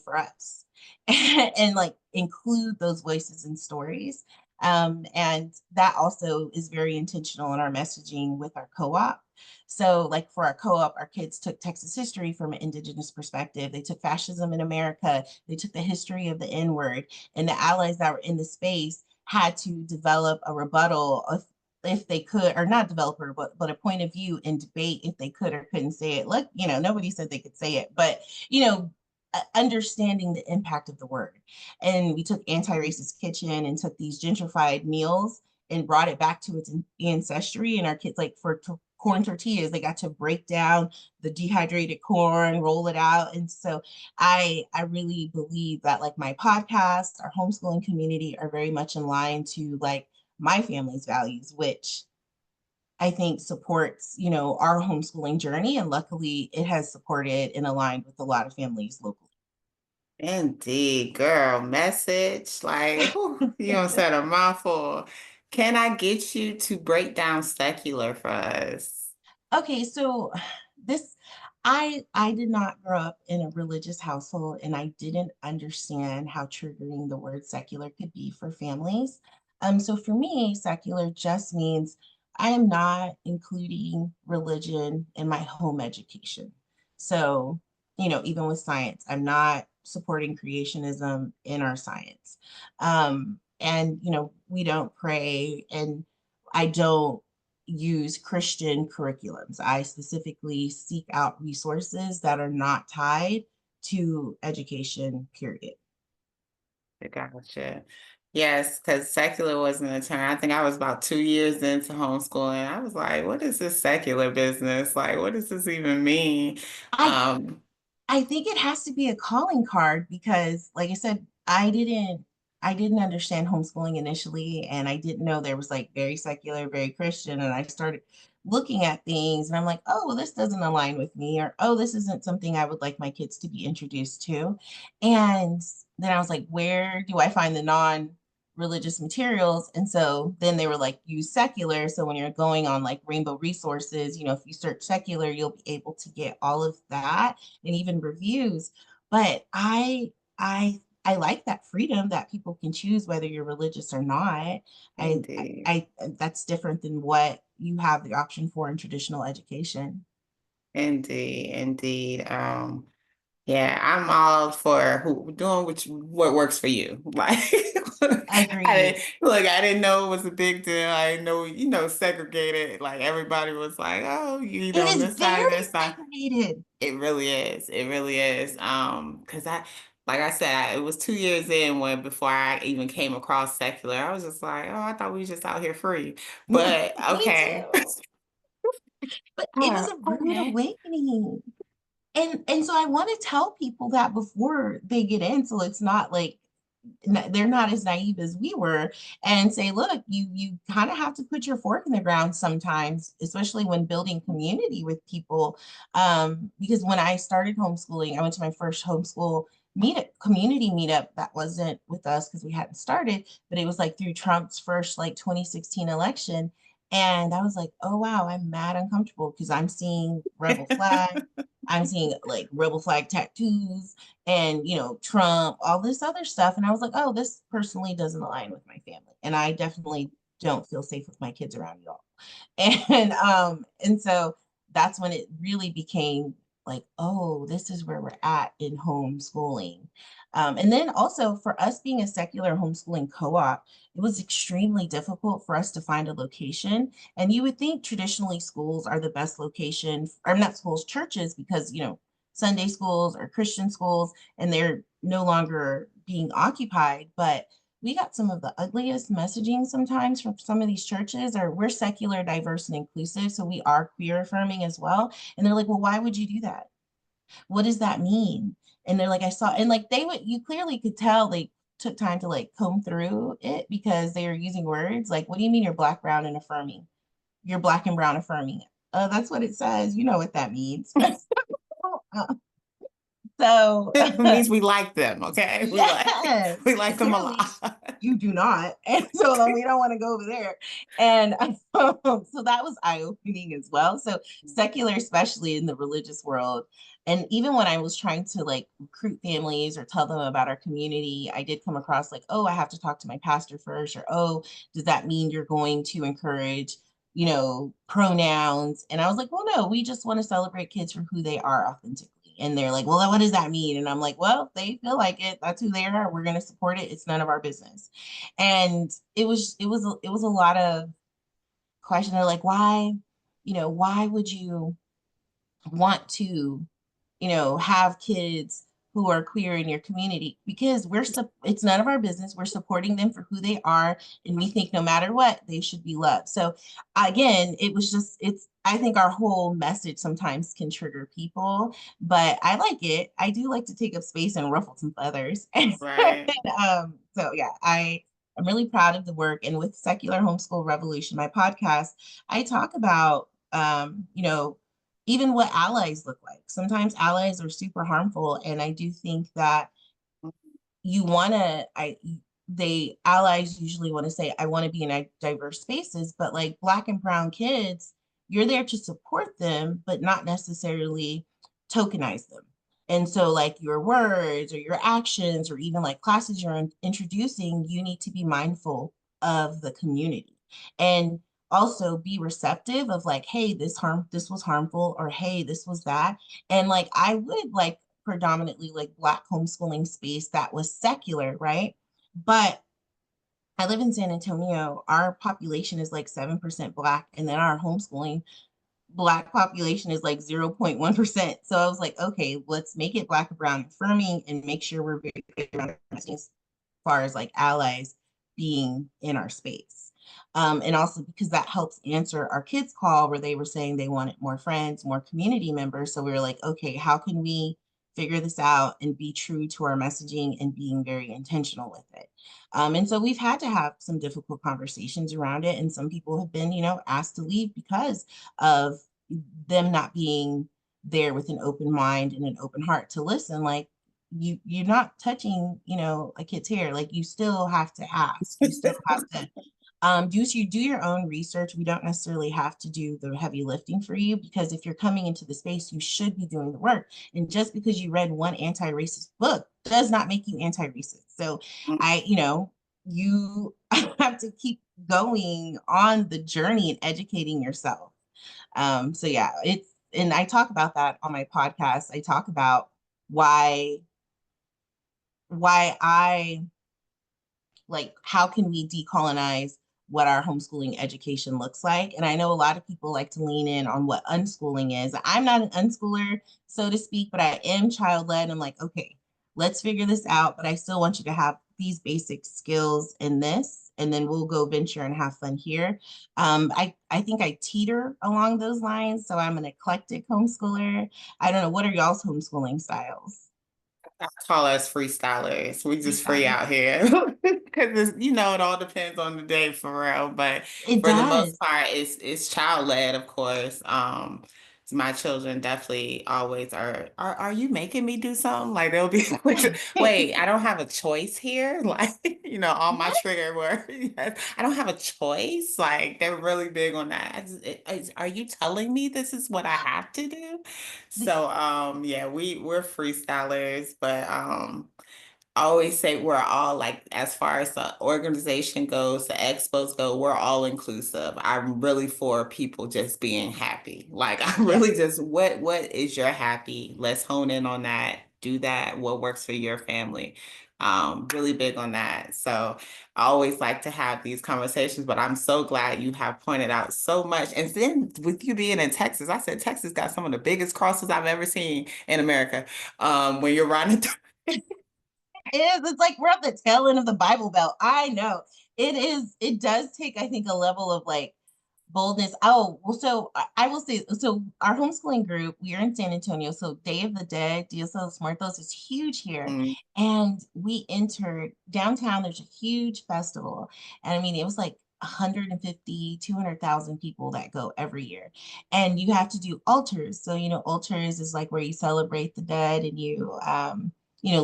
B: for us, and like include those voices and stories. And that also is very intentional in our messaging with our co-op. So, like for our co-op, our kids took Texas history from an indigenous perspective. They took fascism in America. They took the history of the N-word, and the allies that were in the space had to develop a rebuttal of if they could, or not developer, but a point of view and debate if they could or couldn't say it. Look, nobody said they could say it, but understanding the impact of the word. And we took Anti-Racist Kitchen and took these gentrified meals and brought it back to its ancestry. And our kids, like for corn tortillas, they got to break down the dehydrated corn, roll it out. And so I really believe that like my podcast, our homeschooling community are very much in line to like my family's values, which I think supports, our homeschooling journey. And luckily it has supported and aligned with a lot of families locally.
A: Indeed, girl, message. Like, whew, you gonna said a mouthful. Can I get you to break down secular for us?
B: Okay, so this I did not grow up in a religious household, and I didn't understand how triggering the word secular could be for families. So for me, secular just means I am not including religion in my home education. So, even with science, I'm not supporting creationism in our science. And we don't pray, and I don't use Christian curriculums. I specifically seek out resources that are not tied to education, period.
A: I gotcha. Yes, because secular wasn't a term. I think I was about 2 years into homeschooling. I was like, what is this secular business? Like, what does this even mean?
B: I
A: Um,
B: I think it has to be a calling card because, like I said, I didn't understand homeschooling initially, and I didn't know there was like very secular, very Christian, and I started looking at things, and I'm like, oh, well, this doesn't align with me, or oh, this isn't something I would like my kids to be introduced to. And then I was like, where do I find the religious materials. And so then they were like, use secular. So when you're going on like Rainbow Resources, you know, if you search secular, you'll be able to get all of that and even reviews. But I like that freedom that people can choose whether you're religious or not. I,
A: Indeed.
B: I that's different than what you have the option for in traditional education.
A: Indeed. Indeed. Yeah, I'm all for who doing what works for you. Like,
B: Agreed.
A: I didn't know it was a big deal. I didn't know, segregated. Like everybody was like, "Oh, you either
B: It
A: on
B: is
A: this side or
B: very
A: this side."
B: segregated.
A: It really is. It really is. Because like I said, it was 2 years in when before I even came across secular. I was just like, "Oh, I thought we was just out here free." But
B: Me
A: okay.
B: too. But it was a rude
A: Okay.
B: awakening. And so I want to tell people that before they get in, so it's not like they're not as naive as we were, and say, look, you kind of have to put your fork in the ground sometimes, especially when building community with people. Because when I started homeschooling, I went to my first homeschool meetup, community meetup. That wasn't with us because we hadn't started, but it was like through Trump's first like 2016 election. And I was like, oh wow, I'm mad uncomfortable because I'm seeing rebel flag. I'm seeing like rebel flag tattoos and, you know, Trump, all this other stuff. And I was like, oh, this personally doesn't align with my family. And I definitely don't feel safe with my kids around y'all. And so that's when it really became like, oh, this is where we're at in homeschooling. And then also for us being a secular homeschooling co-op, it was extremely difficult for us to find a location. And you would think traditionally schools are the best location, or not schools, churches, because, you know, Sunday schools or Christian schools, and they're no longer being occupied. But we got some of the ugliest messaging sometimes from some of these churches, or we're secular, diverse, and inclusive. So we are queer affirming as well. And they're like, well, why would you do that? What does that mean? And they're like, I saw, and like they would, you clearly could tell they took time to like comb through it because they are using words like, what do you mean you're black, brown, and affirming? You're black and brown affirming. That's what it says. You know what that means. So
A: It means we like them, okay? We
B: yes,
A: like them a
B: clearly
A: lot.
B: you do not. And so then we don't want to go over there. And so that was eye-opening as well. So secular, especially in the religious world. And even when I was trying to like recruit families or tell them about our community, I did come across like, oh, I have to talk to my pastor first, or oh, does that mean you're going to encourage, you know, pronouns? And I was like, well, no, we just want to celebrate kids for who they are authentically. And they're like, well, what does that mean? And I'm like, well, they feel like it. That's who they are. We're going to support it. It's none of our business. And it was a lot of question. They're like, why, you know, why would you want to, you know, have kids who are queer in your community? Because it's none of our business. We're supporting them for who they are, and we think no matter what, they should be loved. So again, it was just it's I think our whole message sometimes can trigger people, but I like it. I do like to take up space and ruffle some feathers. And
A: Right.
B: so yeah, I'm really proud of the work. And with Secular Homeschool Revolution, my podcast, I talk about you know, even what allies look like. Sometimes allies are super harmful. And I do think that you want to, they allies usually want to say, I want to be in diverse spaces, but like Black and brown kids, you're there to support them, but not necessarily tokenize them. And so, like your words or your actions, or even like classes you're introducing, you need to be mindful of the community. And also be receptive of like, hey, this was harmful, or hey, this was that. And like I would like predominantly like Black homeschooling space that was secular, right? But I live in San Antonio. Our population is like 7% Black, and then our homeschooling Black population is like 0.1%. So I was like, okay, let's make it Black and brown affirming and make sure we're very clear around as far as like allies being in our space. And also because that helps answer our kids' call where they were saying they wanted more friends, more community members. So we were like, okay, how can we figure this out and be true to our messaging and being very intentional with it? And so we've had to have some difficult conversations around it. And some people have been, you know, asked to leave because of them not being there with an open mind and an open heart to listen. Like, you're not touching, a kid's hair. Like you still have to ask. You still have to do your own research. We don't necessarily have to do the heavy lifting for you because if you're coming into the space, you should be doing the work. And just because you read one anti-racist book does not make you anti-racist. So you have to keep going on the journey and educating yourself. So yeah, and I talk about that on my podcast. I talk about why I like how can we decolonize what our homeschooling education looks like. And I know a lot of people like to lean in on what unschooling is. I'm not an unschooler, so to speak, but I am child led. I'm like, okay, let's figure this out. But I still want you to have these basic skills in this, and then we'll go venture and have fun here. I think I teeter along those lines. So I'm an eclectic homeschooler. I don't know. What are y'all's homeschooling styles?
A: I call us freestylers. We just free
B: Freestyle.
A: out here because it all depends on the day for real. But
B: It
A: for the most
B: does.
A: part, it's child led, of course. So my children definitely always are you making me do something? Like they'll be like, wait, I don't have a choice here. Like, all my
B: What?
A: trigger words. Yes, I don't have a choice. Like they're really big on that. Are you telling me this is what I have to do? So yeah, we're freestylers, but I always say we're all like, as far as the organization goes, the expos go, we're all inclusive. I'm really for people just being happy. Like I'm
B: Yeah.
A: really just what is your happy? Let's hone in on that. Do that. What works for your family? Really big on that. So I always like to have these conversations, but I'm so glad you have pointed out so much. And then with you being in Texas, I said Texas got some of the biggest crosses I've ever seen in America. When you're riding
B: It is. It's like we're at the tail end of the Bible Belt. I know. It is. It does take, I think, a level of like boldness. Oh, well, so I will say, so our homeschooling group, we are in San Antonio. So Day of the Dead, Dia de los Muertos is huge here.
A: through.
B: And we entered downtown, there's a huge festival. And I mean, it was like 150, 200,000 people that go every year. And you have to do altars. So, altars is like where you celebrate the dead and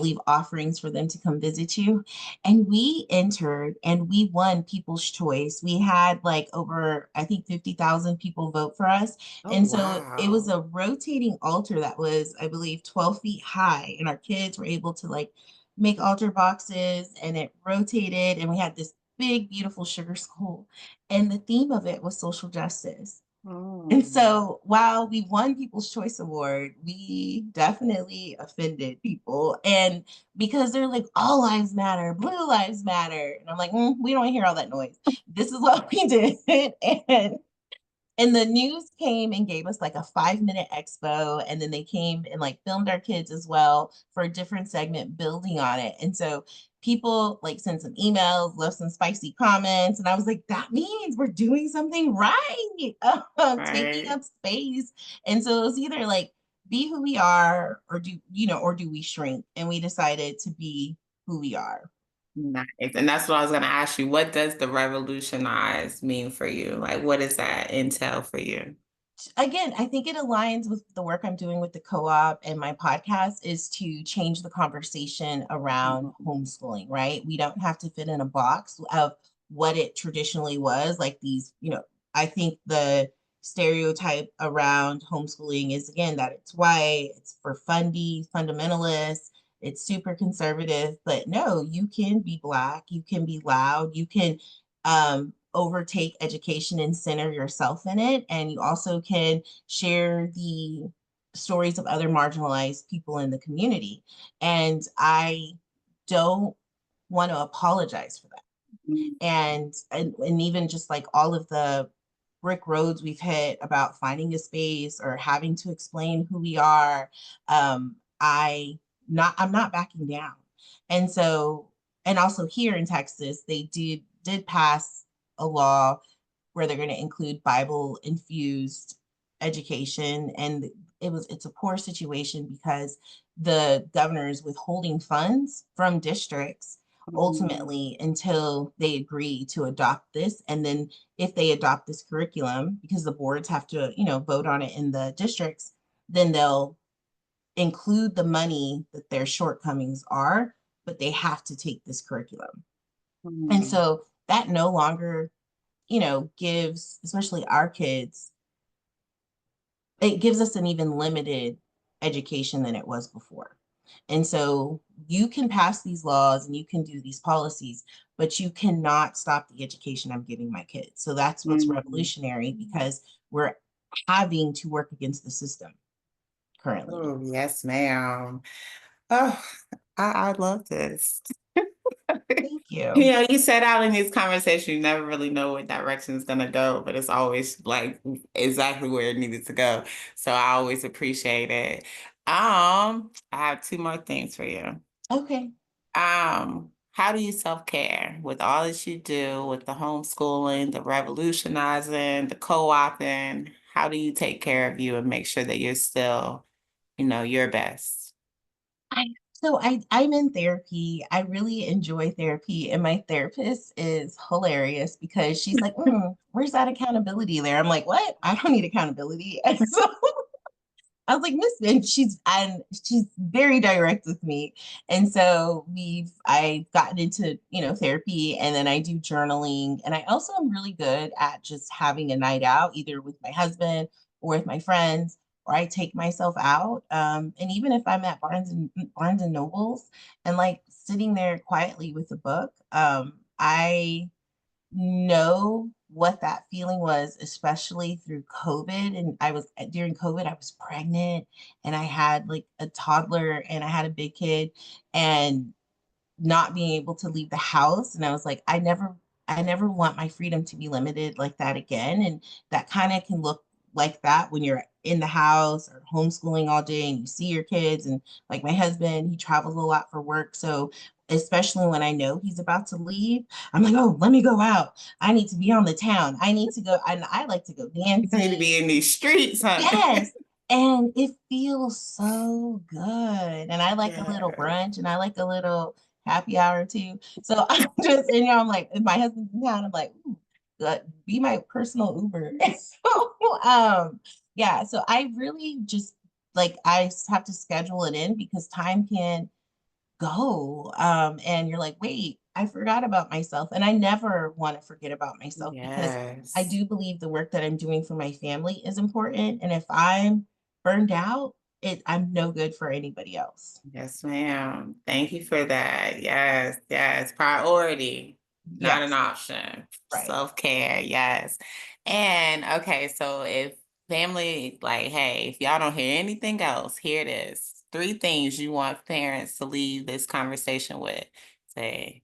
B: leave offerings for them to come visit you. And we entered and we won People's Choice. We had like over, I think, 50,000 people vote for us.
A: Oh,
B: And so it was
A: wow.
B: a rotating altar that was, I believe, 12 feet high. And our kids were able to like make altar boxes and it rotated. And we had this big, beautiful sugar skull. And the theme of it was social justice. And
A: Mm.
B: so while we won People's Choice Award, we definitely offended people. And because they're like, all lives matter, blue lives matter. And I'm like, we don't hear all that noise. This is what we did. And and the news came and gave us like a 5 minute expo. And then they came and like filmed our kids as well for a different segment building on it. And so people like sent some emails, left some spicy comments. And I was like, that means we're doing something right, taking
A: Right.
B: up space. And so it was either like be who we are or do we shrink? And we decided to be who we are.
A: Nice. And that's what I was going to ask you. What does the revolutionize mean for you? Like, what does that entail for you?
B: Again, I think it aligns with the work I'm doing with the co-op and my podcast is to change the conversation around
A: Mhm.
B: homeschooling, right? We don't have to fit in a box of what it traditionally was. Like I think the stereotype around homeschooling is again that it's white, it's for fundy, fundamentalist, it's super conservative, but no, you can be black, you can be loud, you can overtake education and center yourself in it. And you also can share the stories of other marginalized people in the community. And I don't want to apologize for that. And even just like all of the brick roads we've hit about finding a space or having to explain who we are, I'm not backing down. And so, and also here in Texas, they did pass a law where they're going to include Bible infused education. And it's a poor situation because the governor is withholding funds from districts
A: Mhm.
B: ultimately until they agree to adopt this. And then if they adopt this curriculum, because the boards have to, vote on it in the districts, then they'll include the money that their shortcomings are, but they have to take this curriculum. And
A: Mm.
B: so that no longer, gives, especially our kids, it gives us an even limited education than it was before. And so you can pass these laws and you can do these policies, but you cannot stop the education I'm giving my kids. So that's what's
A: Mm.
B: revolutionary, because we're having to work against the system currently.
A: Oh, yes, ma'am. Oh, I love this.
B: Thank you.
A: You know, you set out in this conversation, you never really know what direction it's gonna go, but it's always like exactly where it needed to go. So I always appreciate it. I have two more things for you.
B: Okay.
A: How do you self-care with all that you do with the homeschooling, the revolutionizing, the co-oping? How do you take care of you and make sure that you're still, your best?
B: I'm in therapy. I really enjoy therapy, and my therapist is hilarious because she's like, "Where's that accountability there?" I'm like, "What? I don't need accountability." And so I was like, Miss, and she's very direct with me. And so I've gotten into, therapy, and then I do journaling. And I also am really good at just having a night out, either with my husband or with my friends, or I take myself out. And even if I'm at Barnes and Nobles and like sitting there quietly with a book, I know what that feeling was, especially through COVID. And during COVID, I was pregnant and I had like a toddler and I had a big kid, and not being able to leave the house. And I was like, I never want my freedom to be limited like that again. And that kind of can look like that when you're in the house or homeschooling all day and you see your kids. And like my husband, he travels a lot for work. So especially when I know he's about to leave, I'm like, oh, let me go out. I need to be on the town. I need to go. And I like to go
A: You need to
B: dancing.
A: be in these streets, huh?
B: Yes. And it feels so good. And I like a little
A: Yeah.
B: brunch and I like a little happy hour too. So I'm just, I'm like, if my husband's in town, I'm like, ooh, be my personal Uber. So, yeah. So I really just I have to schedule it in because time can go. And you're like, wait, I forgot about myself. And I never want to forget about myself because I
A: Yes.
B: do believe the work that I'm doing for my family is important. And if I'm burned out, I'm no good for anybody else.
A: Yes, ma'am. Thank you for that. Yes, yes. Priority, not an
B: Yes,
A: option.
B: right.
A: Self-care, yes. And okay, so if family, like, hey, if y'all don't hear anything else, here it is. Three things you want parents to leave this conversation with. Say,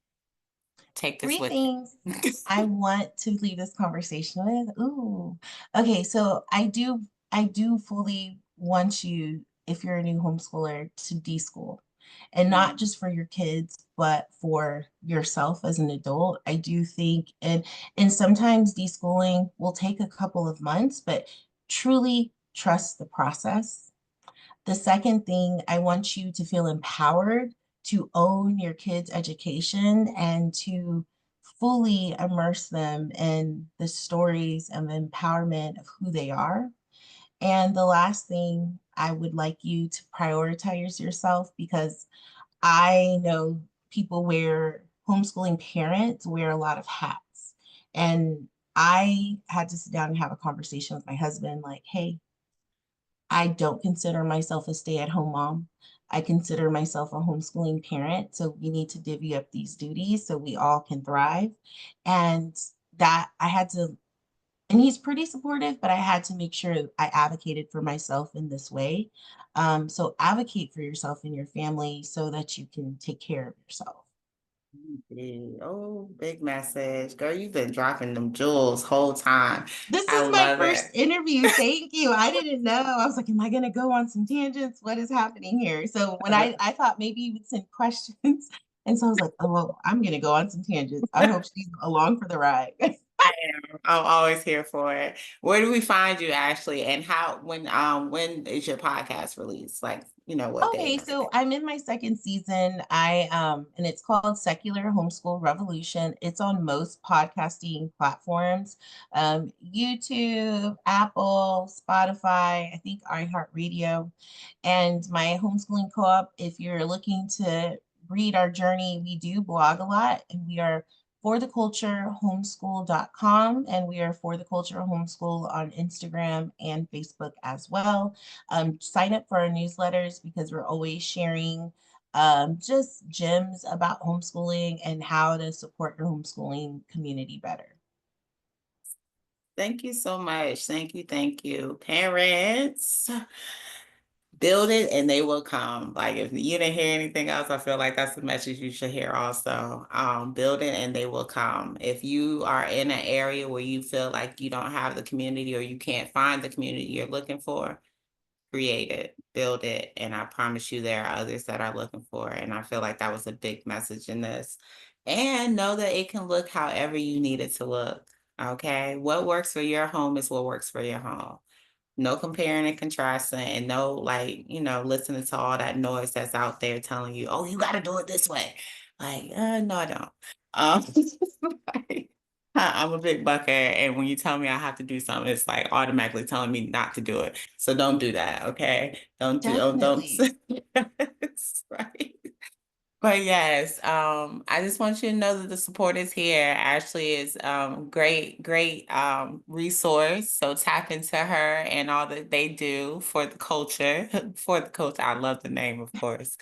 A: take this
B: Three
A: with
B: things
A: you.
B: I want to leave this conversation with. Ooh. Okay, so I do fully want you, if you're a new homeschooler, to deschool. And not just for your kids, but for yourself as an adult. I do think and sometimes deschooling will take a couple of months, but truly trust the process. The second thing, I want you to feel empowered to own your kids' education and to fully immerse them in the stories and the empowerment of who they are. And the last thing, I would like you to prioritize yourself because I know homeschooling parents wear a lot of hats. And I had to sit down and have a conversation with my husband like, hey, I don't consider myself a stay-at-home mom. I consider myself a homeschooling parent. So we need to divvy up these duties so we all can thrive. And that I had to, and he's pretty supportive, but I had to make sure I advocated for myself in this way. So advocate for yourself and your family so that you can take care of yourself.
A: Indeed. Oh, big message. Girl, you've been dropping them jewels whole time.
B: This
A: I
B: is my
A: love
B: first
A: it.
B: interview. Thank you. I didn't know. I was like, am I going to go on some tangents? What is happening here? So when I thought maybe you would send questions. And so I was like, oh, well, I'm going to go on some tangents. I hope she's along for the ride.
A: I am. I'm always here for it. Where do we find you, Ashley? And when is your podcast released? Like what
B: Okay,
A: days.
B: so I'm in my second season. And it's called Secular Homeschool Revolution. It's on most podcasting platforms, YouTube, Apple, Spotify, I think iHeartRadio. And my homeschooling co-op, if you're looking to read our journey, we do blog a lot, and we are for the culture homeschool.com, and we are for the culture homeschool on Instagram and Facebook as well. Sign up for our newsletters because we're always sharing just gems about homeschooling and how to support your homeschooling community better.
A: Thank you so much. Thank you. Thank you. Parents, build it and they will come. Like if you didn't hear anything else, I feel like that's the message you should hear also. Build it and they will come. If you are in an area where you feel like you don't have the community or you can't find the community you're looking for, create it, build it, and I promise you there are others that are looking for it. And I feel like that was a big message in this. And know that it can look however you need it to look. Okay. What works for your home is what works for your home. No comparing and contrasting, and no, like, listening to all that noise that's out there telling you, oh, you got to do it this way. Like, no, I don't. Um, like, I'm a big bucker, and when you tell me I have to do something, it's like automatically telling me not to do it. So don't do that, okay? Don't.
B: Definitely.
A: It's right. But yes, I just want you to know that the support is here. Ashley is great resource. So tap into her and all that they do for the culture. For the culture. I love the name, of course.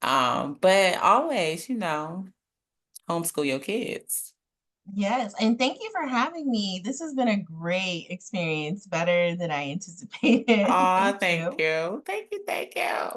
A: But always, homeschool your kids.
B: Yes, and thank you for having me. This has been a great experience, better than I anticipated.
A: Oh,
B: Thank
A: thank
B: you.
A: you. Thank you.